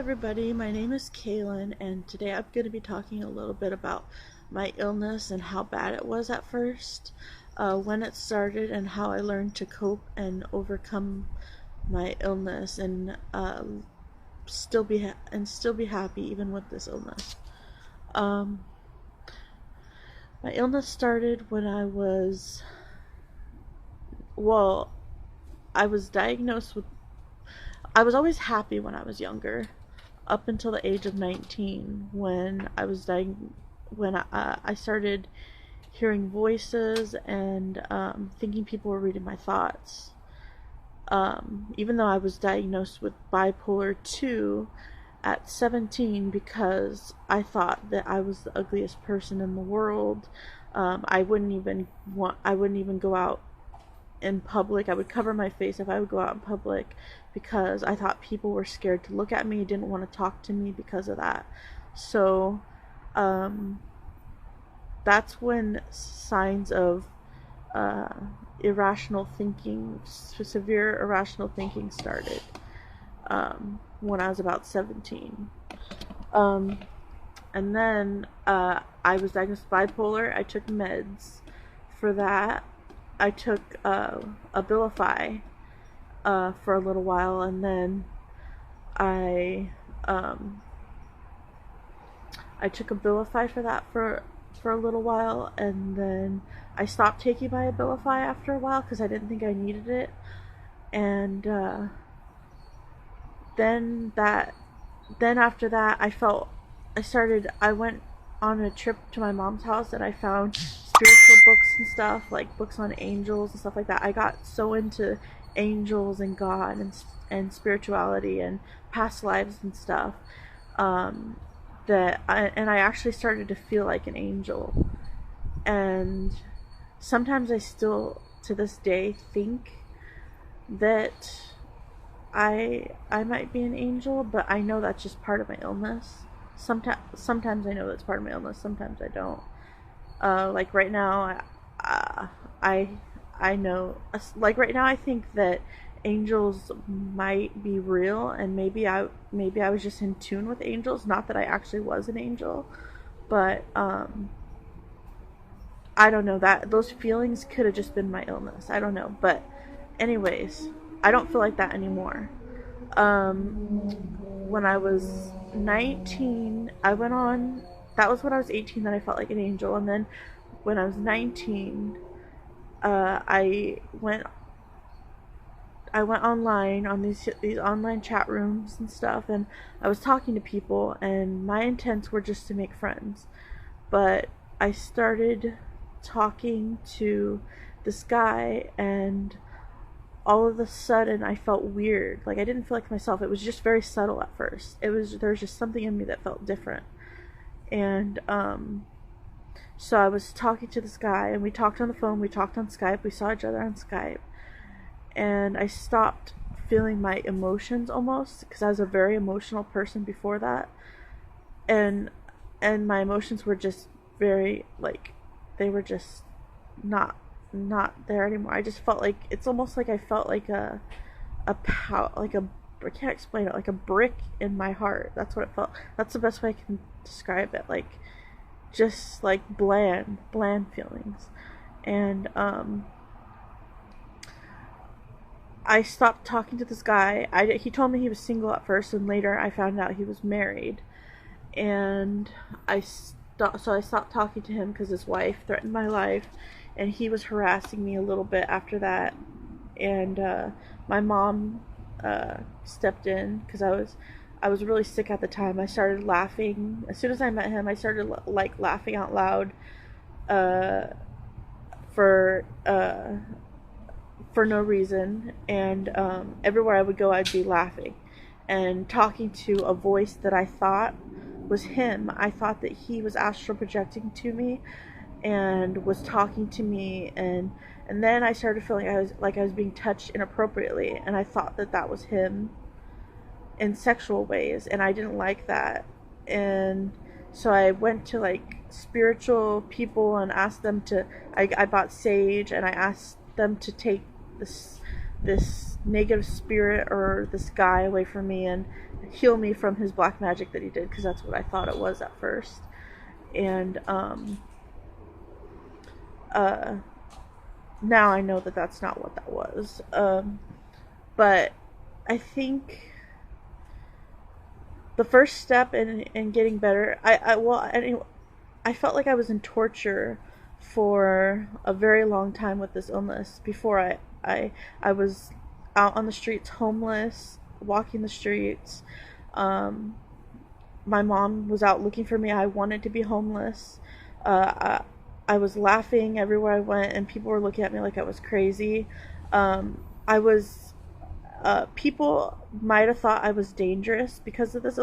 Everybody, my name is Kaylin, and today I'm going to be talking a little bit about my illness and how bad it was at first, when it started, and how I learned to cope and overcome my illness, and still be happy even with this illness. Um, my illness started when well, I was diagnosed with. I was always happy when I was younger, up until the age of 19 when I started hearing voices and thinking people were reading my thoughts. Even though I was diagnosed with bipolar 2 at 17 because I thought that I was the ugliest person in the world. I wouldn't even go out in public. I would cover my face if I would go out in public because I thought people were scared to look at me, didn't want to talk to me because of that. So, um, that's when signs of uh, severe irrational thinking started, when I was about 17. Um, and then I was diagnosed with bipolar. I took meds for that. I took Abilify for a little while, and then I um, I took Abilify for that for a little while, and then I stopped taking my Abilify after a while because I didn't think I needed it, and then that then after that I went on a trip to my mom's house, and I found spiritual books and stuff, like books on angels and stuff like that. I got so into angels and God and spirituality and past lives and stuff, um, and I actually started to feel like an angel. And sometimes I still, to this day, think that I might be an angel, but I know that's just part of my illness. Sometimes I know that's part of my illness. Sometimes I don't. Like right now, I I know. Like right now, I think that angels might be real, and maybe I was just in tune with angels. Not that I actually was an angel, but I don't know, that those feelings could have just been my illness. I don't know, but anyways, I don't feel like that anymore. When I was 19, I went on. That was when I was 18 that I felt like an angel, and then when I was 19, I went online on these online chat rooms and stuff, and I was talking to people, and my intents were just to make friends. But I started talking to this guy, and all of a sudden I felt weird. Like I didn't feel like myself. It was just very subtle at first. There was just something in me that felt different. And so I was talking to this guy, and we talked on the phone, we talked on Skype, we saw each other on Skype, and I stopped feeling my emotions almost, because I was a very emotional person before that, and my emotions were just very, like, they were just not there anymore. I just felt like, it's almost like I felt like I can't explain it, like a brick in my heart. That's what it felt. That's the best way I can describe it. Like, just like bland feelings. And I stopped talking to this guy. He told me he was single at first, and later I found out he was married. And so I stopped talking to him because his wife threatened my life, and he was harassing me a little bit after that. And my mom stepped in because I was really sick at the time. I started laughing as soon as I met him. I started like laughing out loud, uh, for uh, for no reason, and everywhere I would go, I'd be laughing and talking to a voice that I thought was him. I thought that he was astral projecting to me and was talking to me, and then I started feeling I was being touched inappropriately, and I thought that that was him in sexual ways, and I didn't like that. And so I went to like spiritual people and asked them to. I bought sage, and I asked them to take this negative spirit or this guy away from me and heal me from his black magic that he did, because that's what I thought it was at first. And uh, now I know that that's not what that was. But I think the first step in getting better, anyway, I felt like I was in torture for a very long time with this illness. Before I was out on the streets, homeless, walking the streets. Um, my mom was out looking for me. I wanted to be homeless. I was laughing everywhere I went, and people were looking at me like I was crazy. I was. People might have thought I was dangerous because of this